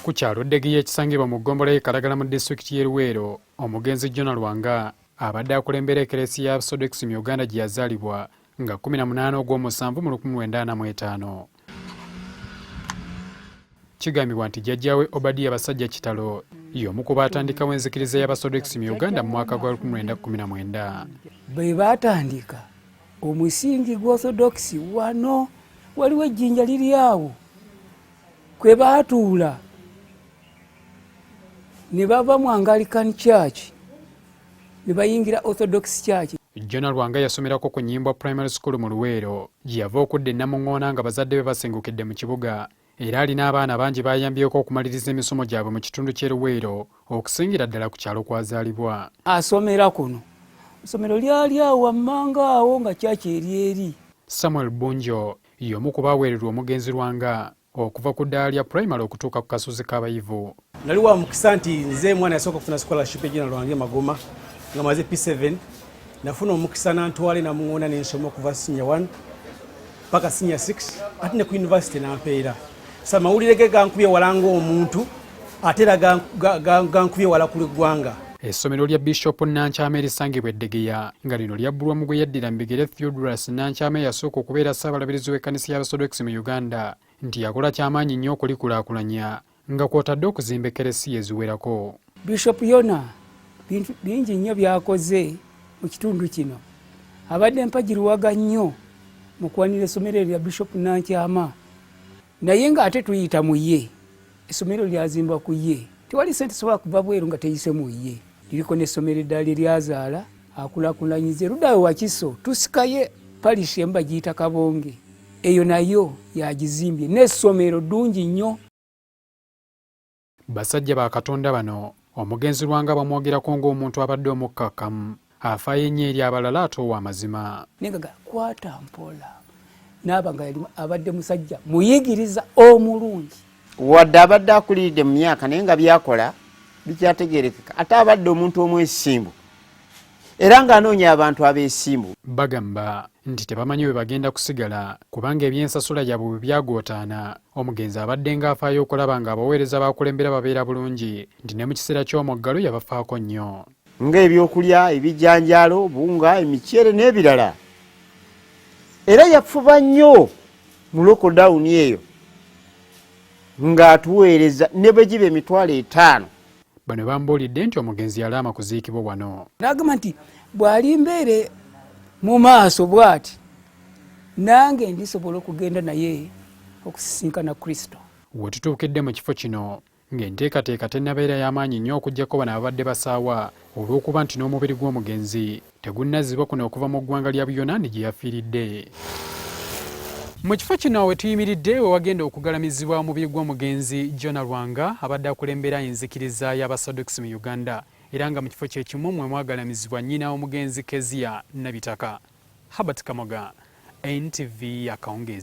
Ku kyalo Ddegeya ekisangibwa mu gombolola Kalagala mu disitulikiti y'e Luweero, omugenzi Jonah Lwanga abadde akulembera eklesiya y'Abasaddukisi mu Uganda gy'azaalibwa nga 18 Ogw'omusanvu mu 1945. Kigambibwa nti jjajjaawe Obadiya abasajja kitalo y'omu ku baatandikawo enzikiriza y'Abasaddukisi mu Uganda mu mwaka gwa 1919. Bwe baatandika omusingi gw'Orthodox wano waliwo ejjinja liri awo kwe baatuula ne bava mu Anglican Church ne bayingira Orthodox Church. Jonah Lwanga yasomerako ku Nnyimbo Primary School mu Luweero gye yava okudda e Namuŋŋoona nga bazadde be basengukidde mu kibuga, era alina abaana bangi bayambyeko okumaliriza emisomo gyabwe mu kitundu ky'e Luweero okusingira ddala ku kyalo kwazaalibwa. Asomera kuno essomero lyali awo wammanga awo nga kyaki eri. Samuel Bunjo y'omu ku baaweererwa omugenzi Lwanga okuva ku ddaala lya primary okutuuka ku kasozi k'abayivu. Nali wa mukisa nti nze mwana yasooka okufuna scholarship ejina Lwange Magoma nga maze P7. Nafuna omukisa nantwale Namuŋŋoona n'ensoma okuva senior 1 paka senior 6 ate ne ku university nampeera. Sa mawulire ge gankubye wala ng'omuntu ate era gankubye wala ku ggwanga. Essomero lya Bishop Nankyama erisangibwa e Ddegeya nga lino lyabbulwa mu gwe yaddira Mbigere Theodorus Nankyama eyasooka okubeera ssaabalabirizi w'ekkanisa y'Abasaddukisi mu Uganda nti yakola kyamaanyi nnyo okulikulaakulanya nga kw'otadde okuzimba eklesiya eziwerako. Bishop Yona bingi nnyo byakoze mu kitundu kino. Abadde mpagiruwaga nnyo mu kuwanira essomero lya Bishop Nankyama, naye ng'ate tuyita mu ye. Essomero lyazimbwa ku ye, tewali ssente sobola kuva bweru nga teyise mu ye. Liriko n'essomero eddala lyazaala akulaakulanyiza eruddawe Wakiso tusikaye parish emu bagiyita Kabonge, eyo nayo yagizimbye n'essomero ddungi nnyo. Basajja ba Katonda bano omugenzi Lwanga bamwogerako ng'omuntu abadde omukakkamu afaayo ennyo eri abalala ate ow'amazima. Nengaga kwata mpola n'aba nga yali abadde musajja muyigiriza omulungi. Wadde abadde akuliridde mu myaka naye nga byakola bikyategeerekeka, ate abadde omuntu omwesimbu era ng'anoonya abantu abeesimbu. Bagamba nti tebamanyi bwe bagenda kusigala kubanga ebyensasula gyabwe bwe byagootaana. Omugenzi abadde ng'afaayo okulaba ng'abaweereza baakulembera babeera bulungi nti ne mu kiseera ky'omuggalo yabafaako nnyo. Ng'ebyokulya, ebijjanjaalo, bunga, emiceere n'ebirala. Era yafuba nnyo mu lockdown eyo ng'atuweereza ne bwe giba emitwalo 5. Bano bambuulidde nti omugenzi yalaama kuziikibwa wano. N'agamba nti bw'alimbeere mu maaso bw'ati nange ndisobola okugenda naye okusisinkana Kristo. We tutuukidde mu kifo kino ng'enteekateeka tennabeera y'amaanyi nnyo okuggyako bano abadde basaawa olw'okuba nti n'omubiri gw'omugenzi tegunnazzibwa kuno okuva mu ggwanga lya Buyonaani gye yafiiridde. Mu kifo kino we tuyimiridde we wagenda okugalamizibwa omubiri gw'omugenzi Jonah Lwanga abadde akulembera enzikiriza y'Abasaddukisi mu Uganda, era nga mu kifo kye kimu mwe mwagalamizibwa nnyina omugenzi Kezia Nabitaka. Habat Kamoga, NTV Akawungeezi.